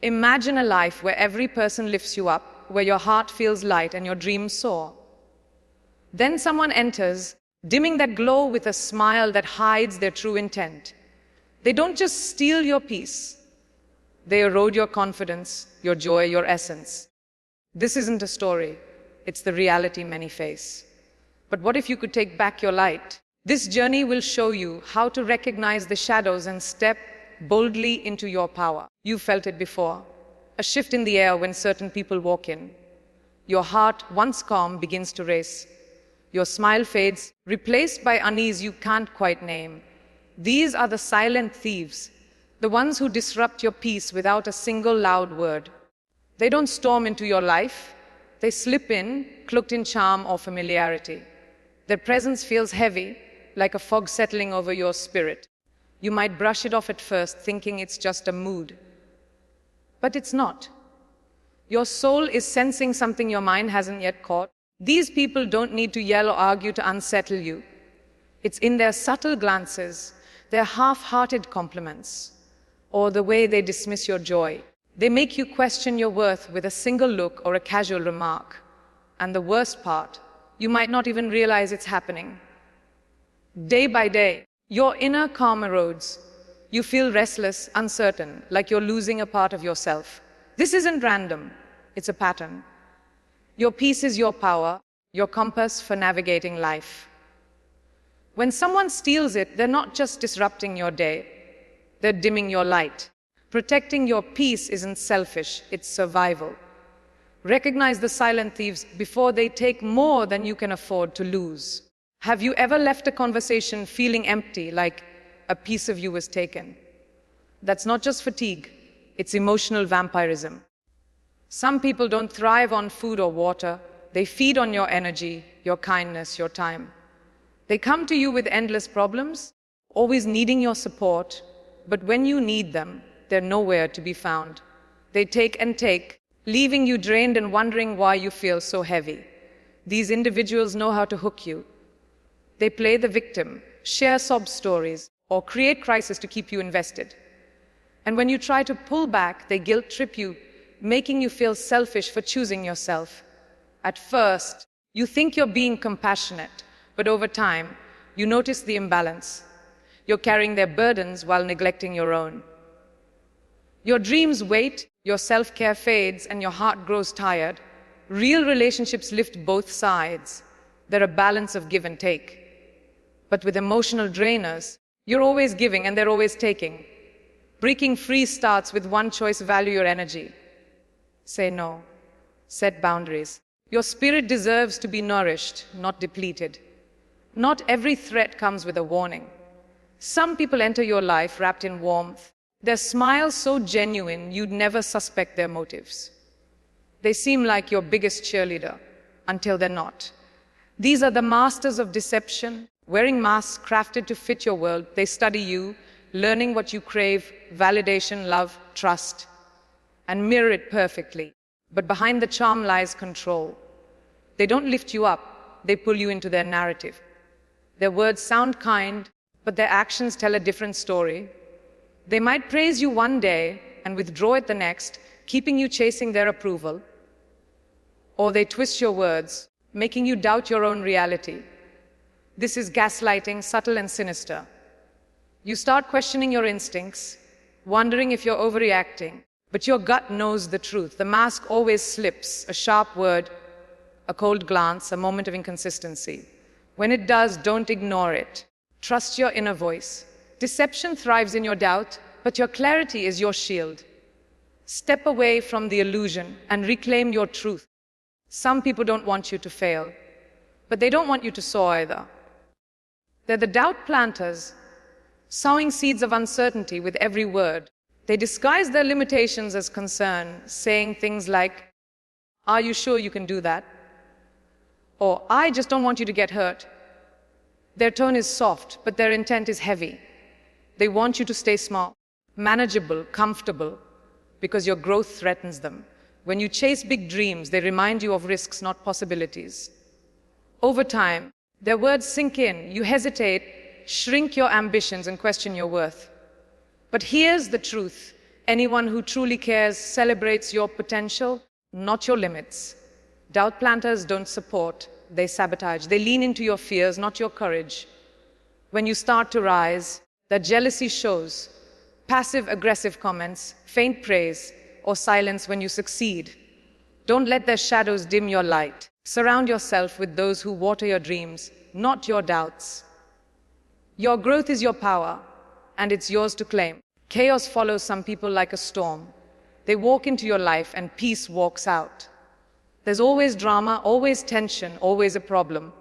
Imagine a life where every person lifts you up, where your heart feels light and your dreams soar. Then someone enters, dimming that glow with a smile that hides their true intent. They don't just steal your peace. They erode your confidence, your joy, your essence. This isn't a story. It's the reality many face. But what if you could take back your light? This journey will show you how to recognize the shadows and step boldly into your power. You've felt it before. A shift in the air when certain people walk in. Your heart, once calm, begins to race. Your smile fades, replaced by unease you can't quite name. These are the silent thieves, the ones who disrupt your peace without a single loud word. They don't storm into your life. They slip in, cloaked in charm or familiarity. Their presence feels heavy, like a fog settling over your spirit. You might brush it off at first, thinking it's just a mood. But it's not. Your soul is sensing something your mind hasn't yet caught. These people don't need to yell or argue to unsettle you. It's in their subtle glances, their half-hearted compliments, or the way they dismiss your joy. They make you question your worth with a single look or a casual remark. And the worst part, you might not even realize it's happening. Day by day, your inner calm erodes. You feel restless, uncertain, like you're losing a part of yourself. This isn't random, it's a pattern. Your peace is your power, your compass for navigating life. When someone steals it, they're not just disrupting your day, they're dimming your light. Protecting your peace isn't selfish, it's survival. Recognize the silent thieves before they take more than you can afford to lose. Have you ever left a conversation feeling empty, like a piece of you was taken? That's not just fatigue, it's emotional vampirism. Some people don't thrive on food or water. They feed on your energy, your kindness, your time. They come to you with endless problems, always needing your support, but when you need them, they're nowhere to be found. They take and take, leaving you drained and wondering why you feel so heavy. These individuals know how to hook you. They play the victim, share sob stories, or create crisis to keep you invested. And when you try to pull back, they guilt trip you, making you feel selfish for choosing yourself. At first, you think you're being compassionate, but over time, you notice the imbalance. You're carrying their burdens while neglecting your own. Your dreams wait, your self-care fades, and your heart grows tired. Real relationships lift both sides. They're a balance of give and take. But with emotional drainers, you're always giving and they're always taking. Breaking free starts with one choice: value your energy. Say no. Set boundaries. Your spirit deserves to be nourished, not depleted. Not every threat comes with a warning. Some people enter your life wrapped in warmth. Their smiles so genuine, you'd never suspect their motives. They seem like your biggest cheerleader, until they're not. These are the masters of deception, wearing masks crafted to fit your world. They study you, learning what you crave, validation, love, trust, and mirror it perfectly. But behind the charm lies control. They don't lift you up, they pull you into their narrative. Their words sound kind, but their actions tell a different story. They might praise you one day and withdraw it the next, keeping you chasing their approval. Or they twist your words, making you doubt your own reality. This is gaslighting, subtle and sinister. You start questioning your instincts, wondering if you're overreacting, but your gut knows the truth. The mask always slips: a sharp word, a cold glance, a moment of inconsistency. When it does, don't ignore it. Trust your inner voice. Deception thrives in your doubt, but your clarity is your shield. Step away from the illusion and reclaim your truth. Some people don't want you to fail, but they don't want you to soar either. They're the doubt planters, sowing seeds of uncertainty with every word. They disguise their limitations as concern, saying things like, "Are you sure you can do that?" Or, "I just don't want you to get hurt." Their tone is soft, but their intent is heavy. They want you to stay small, manageable, comfortable, because your growth threatens them. When you chase big dreams, they remind you of risks, not possibilities. Over time, their words sink in. You hesitate, shrink your ambitions, and question your worth. But here's the truth. Anyone who truly cares celebrates your potential, not your limits. Doubt planters don't support, they sabotage. They lean into your fears, not your courage. When you start to rise, that jealousy shows. Passive-aggressive comments, faint praise, or silence when you succeed. Don't let their shadows dim your light. Surround yourself with those who water your dreams, not your doubts. Your growth is your power, and it's yours to claim. Chaos follows some people like a storm. They walk into your life and peace walks out. There's always drama, always tension, always a problem.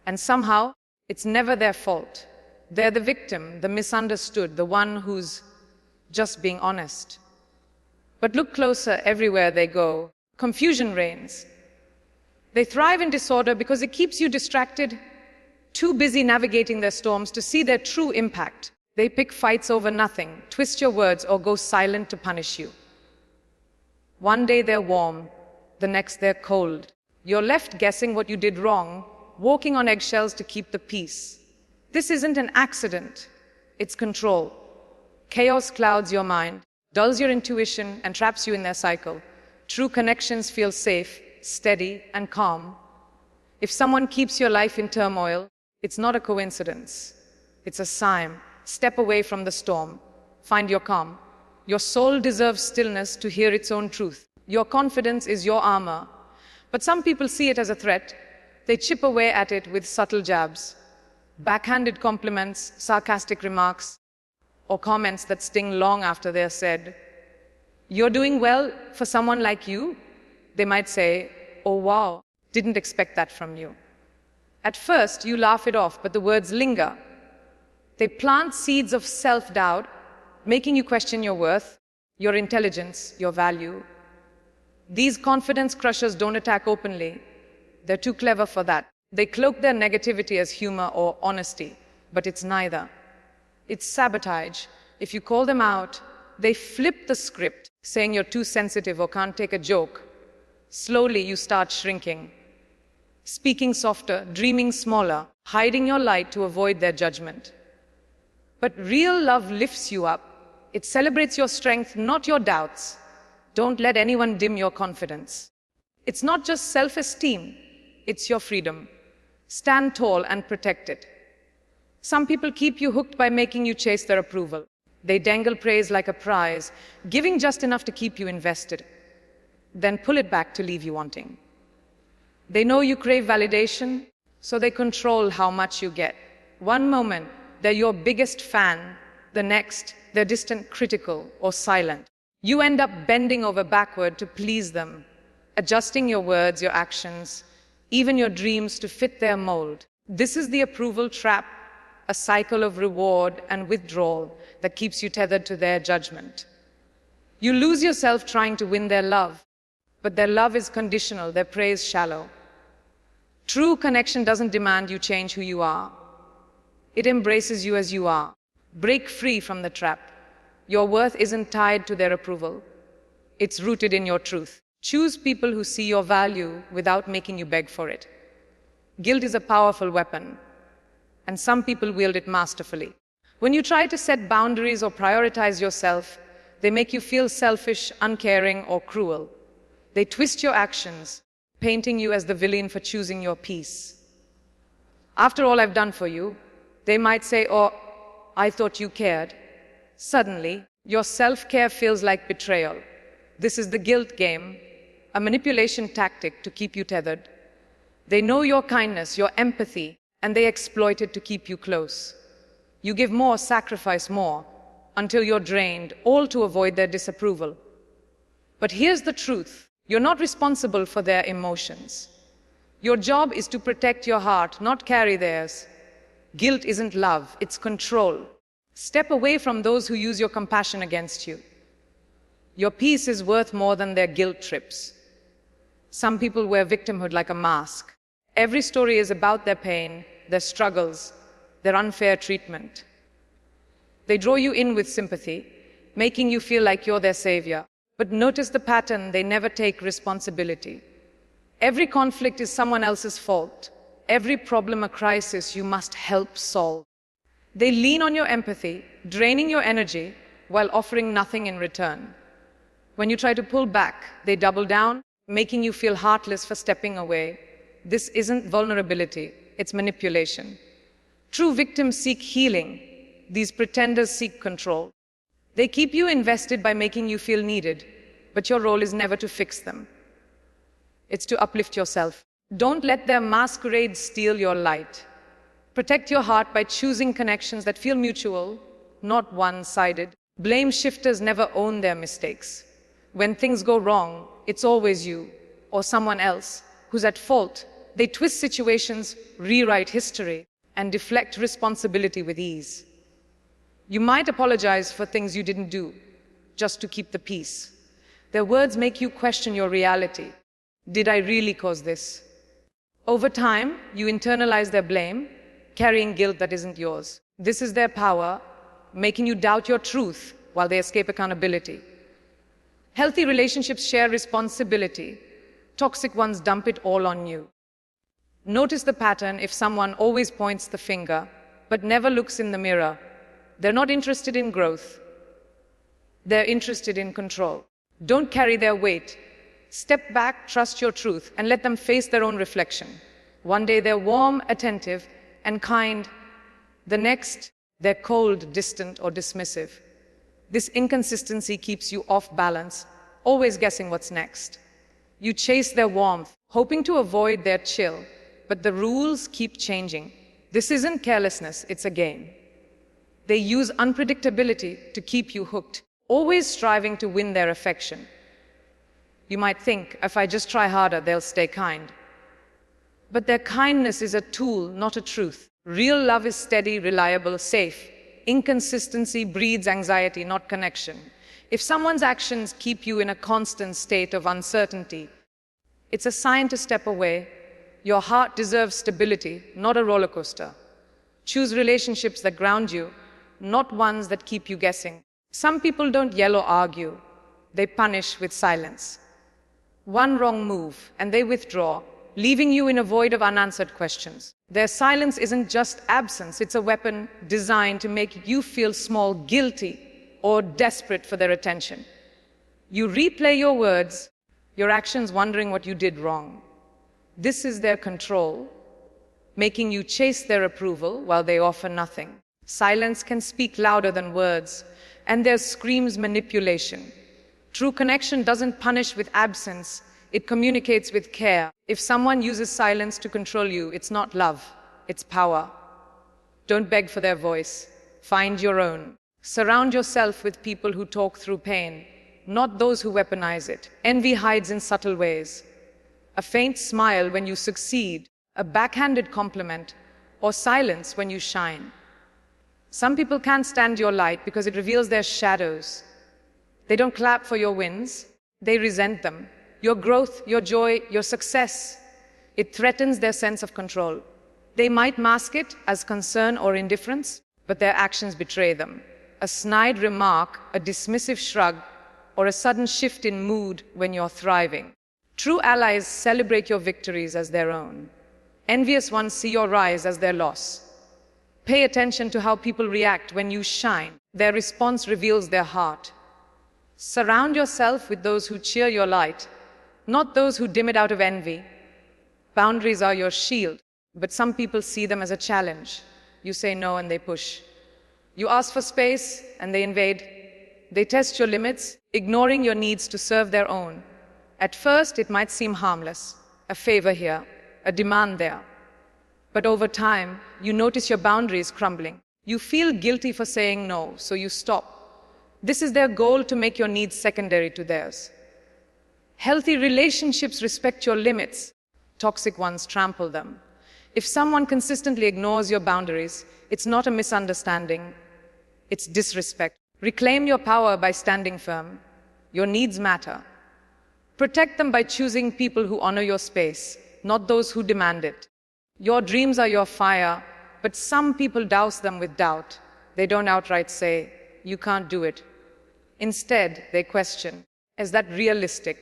And somehow, it's never their fault. They're the victim, the misunderstood, the one who's just being honest. But look closer everywhere they go. Confusion reigns. They thrive in disorder because it keeps you distracted, too busy navigating their storms to see their true impact. They pick fights over nothing, twist your words, or go silent to punish you. One day they're warm, the next they're cold. You're left guessing what you did wrong, walking on eggshells to keep the peace. This isn't an accident, it's control. Chaos clouds your mind, dulls your intuition, and traps you in their cycle. True connections feel safe, steady, and calm. If someone keeps your life in turmoil, it's not a coincidence. It's a sign. Step away from the storm. Find your calm. Your soul deserves stillness to hear its own truth. Your confidence is your armor. But some people see it as a threat. They chip away at it with subtle jabs. Backhanded compliments, sarcastic remarks, or comments that sting long after they're said. You're doing well for someone like you? They might say, oh wow, didn't expect that from you. At first, you laugh it off, but the words linger. They plant seeds of self-doubt, making you question your worth, your intelligence, your value. These confidence crushers don't attack openly. They're too clever for that. They cloak their negativity as humor or honesty, but it's neither. It's sabotage. If you call them out, they flip the script, saying you're too sensitive or can't take a joke. Slowly, you start shrinking, speaking softer, dreaming smaller, hiding your light to avoid their judgment. But real love lifts you up. It celebrates your strength, not your doubts. Don't let anyone dim your confidence. It's not just self-esteem, it's your freedom. Stand tall and protect it. Some people keep you hooked by making you chase their approval. They dangle praise like a prize, giving just enough to keep you invested, then pull it back to leave you wanting. They know you crave validation, so they control how much you get. One moment, they're your biggest fan. The next, they're distant, critical, or silent. You end up bending over backward to please them, adjusting your words, your actions, even your dreams to fit their mold. This is the approval trap, a cycle of reward and withdrawal that keeps you tethered to their judgment. You lose yourself trying to win their love, but their love is conditional, their praise shallow. True connection doesn't demand you change who you are. It embraces you as you are. Break free from the trap. Your worth isn't tied to their approval. It's rooted in your truth. Choose people who see your value without making you beg for it. Guilt is a powerful weapon, and some people wield it masterfully. When you try to set boundaries or prioritize yourself, they make you feel selfish, uncaring, or cruel. They twist your actions, painting you as the villain for choosing your peace. After all I've done for you, they might say, oh, I thought you cared. Suddenly, your self-care feels like betrayal. This is the guilt game, a manipulation tactic to keep you tethered. They know your kindness, your empathy, and they exploit it to keep you close. You give more, sacrifice more, until you're drained, all to avoid their disapproval. But here's the truth. You're not responsible for their emotions. Your job is to protect your heart, not carry theirs. Guilt isn't love, it's control. Step away from those who use your compassion against you. Your peace is worth more than their guilt trips. Some people wear victimhood like a mask. Every story is about their pain, their struggles, their unfair treatment. They draw you in with sympathy, making you feel like you're their savior. But notice the pattern, they never take responsibility. Every conflict is someone else's fault. Every problem a crisis you must help solve. They lean on your empathy, draining your energy, while offering nothing in return. When you try to pull back, they double down, making you feel heartless for stepping away. This isn't vulnerability, it's manipulation. True victims seek healing. These pretenders seek control. They keep you invested by making you feel needed, but your role is never to fix them. It's to uplift yourself. Don't let their masquerade steal your light. Protect your heart by choosing connections that feel mutual, not one-sided. Blame shifters never own their mistakes. When things go wrong, it's always you or someone else who's at fault. They twist situations, rewrite history, and deflect responsibility with ease. You might apologize for things you didn't do, just to keep the peace. Their words make you question your reality. Did I really cause this? Over time, you internalize their blame, carrying guilt that isn't yours. This is their power, making you doubt your truth while they escape accountability. Healthy relationships share responsibility. Toxic ones dump it all on you. Notice the pattern. If someone always points the finger, but never looks in the mirror, they're not interested in growth. They're interested in control. Don't carry their weight. Step back, trust your truth, and let them face their own reflection. One day they're warm, attentive, and kind. The next, they're cold, distant, or dismissive. This inconsistency keeps you off balance, always guessing what's next. You chase their warmth, hoping to avoid their chill, but the rules keep changing. This isn't carelessness, it's a game. They use unpredictability to keep you hooked, always striving to win their affection. You might think, if I just try harder, they'll stay kind. But their kindness is a tool, not a truth. Real love is steady, reliable, safe. Inconsistency breeds anxiety, not connection. If someone's actions keep you in a constant state of uncertainty, it's a sign to step away. Your heart deserves stability, not a roller coaster. Choose relationships that ground you, not ones that keep you guessing. Some people don't yell or argue. They punish with silence. One wrong move, and they withdraw, leaving you in a void of unanswered questions. Their silence isn't just absence, it's a weapon designed to make you feel small, guilty, or desperate for their attention. You replay your words, your actions wondering what you did wrong. This is their control, making you chase their approval while they offer nothing. Silence can speak louder than words, and there screams manipulation. True connection doesn't punish with absence, it communicates with care. If someone uses silence to control you, it's not love, it's power. Don't beg for their voice, find your own. Surround yourself with people who talk through pain, not those who weaponize it. Envy hides in subtle ways. A faint smile when you succeed, a backhanded compliment, or silence when you shine. Some people can't stand your light because it reveals their shadows. They don't clap for your wins, they resent them. Your growth, your joy, your success, it threatens their sense of control. They might mask it as concern or indifference, but their actions betray them. A snide remark, a dismissive shrug, or a sudden shift in mood when you're thriving. True allies celebrate your victories as their own. Envious ones see your rise as their loss. Pay attention to how people react when you shine. Their response reveals their heart. Surround yourself with those who cheer your light, not those who dim it out of envy. Boundaries are your shield, but some people see them as a challenge. You say no and they push. You ask for space and they invade. They test your limits, ignoring your needs to serve their own. At first, it might seem harmless, a favor here, a demand there. But over time, you notice your boundaries crumbling. You feel guilty for saying no, so you stop. This is their goal, to make your needs secondary to theirs. Healthy relationships respect your limits. Toxic ones trample them. If someone consistently ignores your boundaries, it's not a misunderstanding, it's disrespect. Reclaim your power by standing firm. Your needs matter. Protect them by choosing people who honor your space, not those who demand it. Your dreams are your fire, but some people douse them with doubt. They don't outright say, "You can't do it." Instead, they question, "Is that realistic?"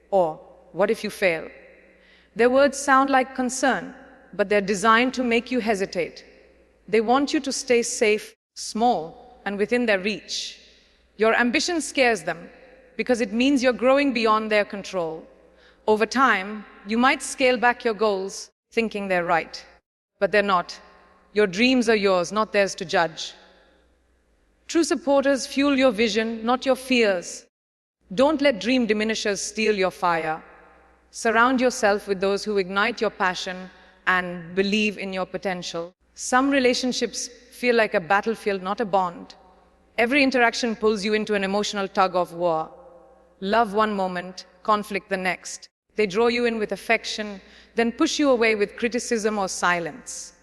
Or, "What if you fail?" Their words sound like concern, but they're designed to make you hesitate. They want you to stay safe, small, and within their reach. Your ambition scares them because it means you're growing beyond their control. Over time, you might scale back your goals, thinking they're right. But they're not. Your dreams are yours, not theirs to judge. True supporters fuel your vision, not your fears. Don't let dream diminishers steal your fire. Surround yourself with those who ignite your passion and believe in your potential. Some relationships feel like a battlefield, not a bond. Every interaction pulls you into an emotional tug of war. Love one moment, conflict the next. They draw you in with affection, then push you away with criticism or silence.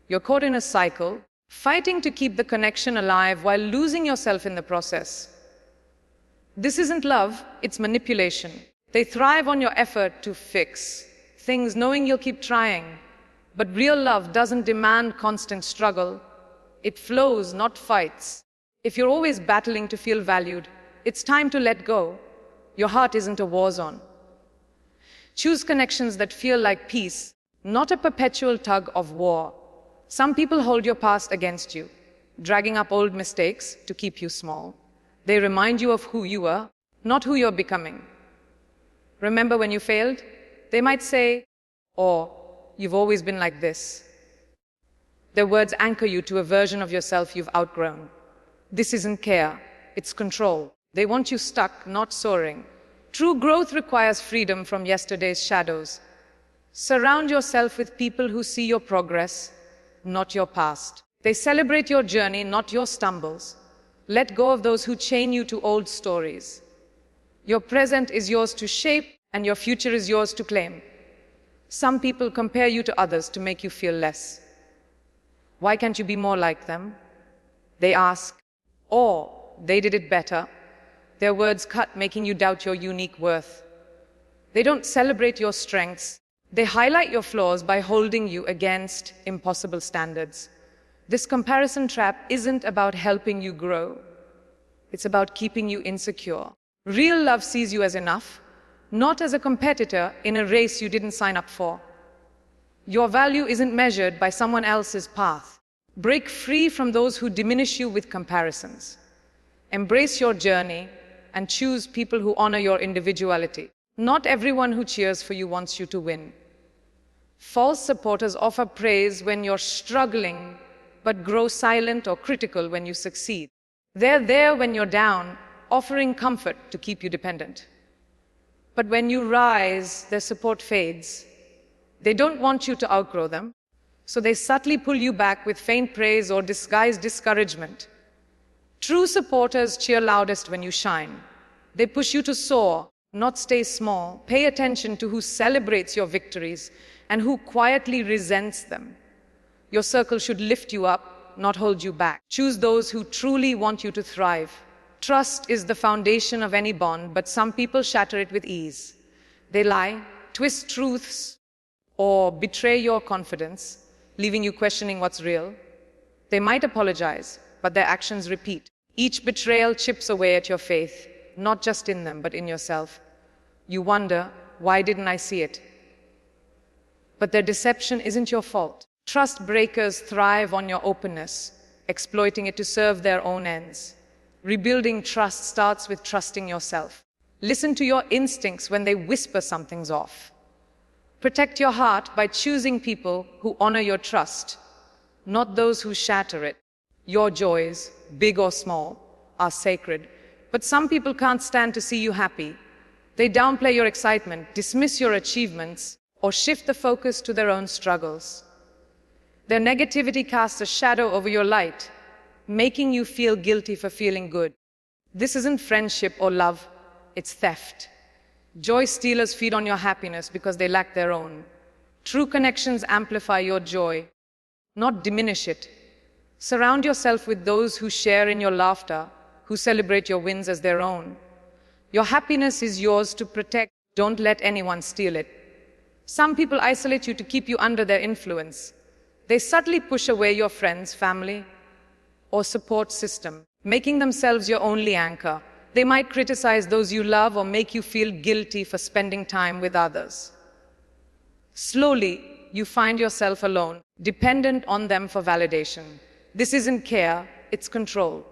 You're caught in a cycle, fighting to keep the connection alive while losing yourself in the process. This isn't love, it's manipulation. They thrive on your effort to fix things, knowing you'll keep trying. But real love doesn't demand constant struggle. It flows, not fights. If you're always battling to feel valued, it's time to let go. Your heart isn't a war zone. Choose connections that feel like peace, not a perpetual tug of war. Some people hold your past against you, dragging up old mistakes to keep you small. They remind you of who you were, not who you're becoming. Remember when you failed? They might say, or, you've always been like this. Their words anchor you to a version of yourself you've outgrown. This isn't care, it's control. They want you stuck, not soaring. True growth requires freedom from yesterday's shadows. Surround yourself with people who see your progress, not your past. They celebrate your journey, not your stumbles. Let go of those who chain you to old stories. Your present is yours to shape, and your future is yours to claim. Some people compare you to others to make you feel less. Why can't you be more like them? They ask, or they did it better. Their words cut, making you doubt your unique worth. They don't celebrate your strengths. They highlight your flaws by holding you against impossible standards. This comparison trap isn't about helping you grow. It's about keeping you insecure. Real love sees you as enough, not as a competitor in a race you didn't sign up for. Your value isn't measured by someone else's path. Break free from those who diminish you with comparisons. Embrace your journey and choose people who honor your individuality. Not everyone who cheers for you wants you to win. False supporters offer praise when you're struggling, but grow silent or critical when you succeed. They're there when you're down, offering comfort to keep you dependent. But when you rise, their support fades. They don't want you to outgrow them, so they subtly pull you back with faint praise or disguised discouragement. True supporters cheer loudest when you shine. They push you to soar, not stay small. Pay attention to who celebrates your victories and who quietly resents them. Your circle should lift you up, not hold you back. Choose those who truly want you to thrive. Trust is the foundation of any bond, but some people shatter it with ease. They lie, twist truths, or betray your confidence, leaving you questioning what's real. They might apologize, but their actions repeat. Each betrayal chips away at your faith, not just in them, but in yourself. You wonder, why didn't I see it? But their deception isn't your fault. Trust breakers thrive on your openness, exploiting it to serve their own ends. Rebuilding trust starts with trusting yourself. Listen to your instincts when they whisper something's off. Protect your heart by choosing people who honor your trust, not those who shatter it. Your joys, big or small, are sacred, but some people can't stand to see you happy. They downplay your excitement, dismiss your achievements, or shift the focus to their own struggles. Their negativity casts a shadow over your light, making you feel guilty for feeling good. This isn't friendship or love, it's theft. Joy stealers feed on your happiness because they lack their own. True connections amplify your joy, not diminish it. Surround yourself with those who share in your laughter, who celebrate your wins as their own. Your happiness is yours to protect. Don't let anyone steal it. Some people isolate you to keep you under their influence. They subtly push away your friends, family, or support system, making themselves your only anchor. They might criticize those you love or make you feel guilty for spending time with others. Slowly, you find yourself alone, dependent on them for validation. This isn't care, it's control.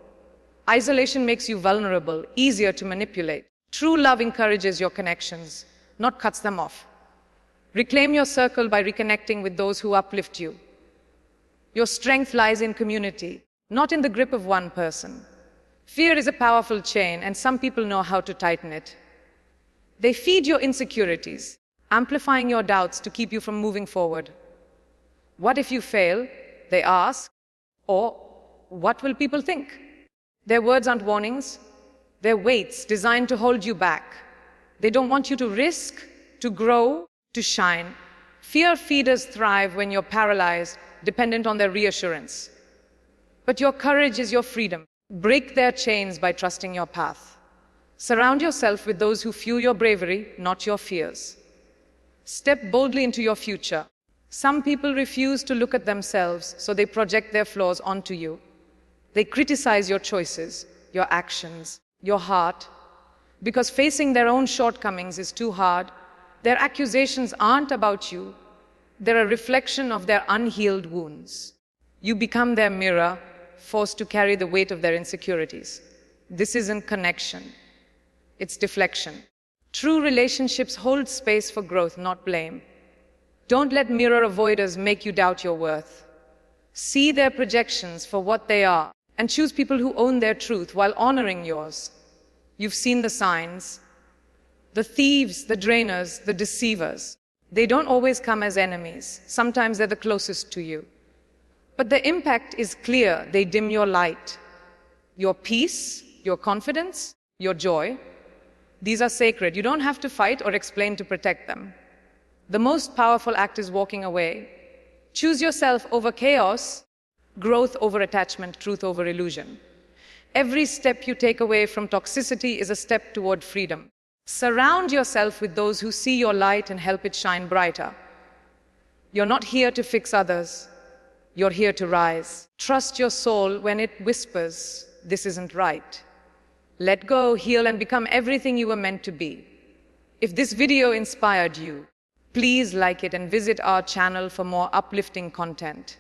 Isolation makes you vulnerable, easier to manipulate. True love encourages your connections, not cuts them off. Reclaim your circle by reconnecting with those who uplift you. Your strength lies in community, not in the grip of one person. Fear is a powerful chain, and some people know how to tighten it. They feed your insecurities, amplifying your doubts to keep you from moving forward. What if you fail? They ask. Or, what will people think? Their words aren't warnings. They're weights designed to hold you back. They don't want you to risk, to grow, to shine. Fear feeders thrive when you're paralyzed, dependent on their reassurance. But your courage is your freedom. Break their chains by trusting your path. Surround yourself with those who fuel your bravery, not your fears. Step boldly into your future. Some people refuse to look at themselves, so they project their flaws onto you. They criticize your choices, your actions, your heart. Because facing their own shortcomings is too hard, their accusations aren't about you. They're a reflection of their unhealed wounds. You become their mirror, forced to carry the weight of their insecurities. This isn't connection. It's deflection. True relationships hold space for growth, not blame. Don't let mirror avoiders make you doubt your worth. See their projections for what they are, and choose people who own their truth while honoring yours. You've seen the signs. The thieves, the drainers, the deceivers. They don't always come as enemies. Sometimes they're the closest to you. But the impact is clear. They dim your light, your peace, your confidence, your joy. These are sacred. You don't have to fight or explain to protect them. The most powerful act is walking away. Choose yourself over chaos, growth over attachment, truth over illusion. Every step you take away from toxicity is a step toward freedom. Surround yourself with those who see your light and help it shine brighter. You're not here to fix others. You're here to rise. Trust your soul when it whispers, "This isn't right." Let go, heal, and become everything you were meant to be. If this video inspired you, please like it and visit our channel for more uplifting content.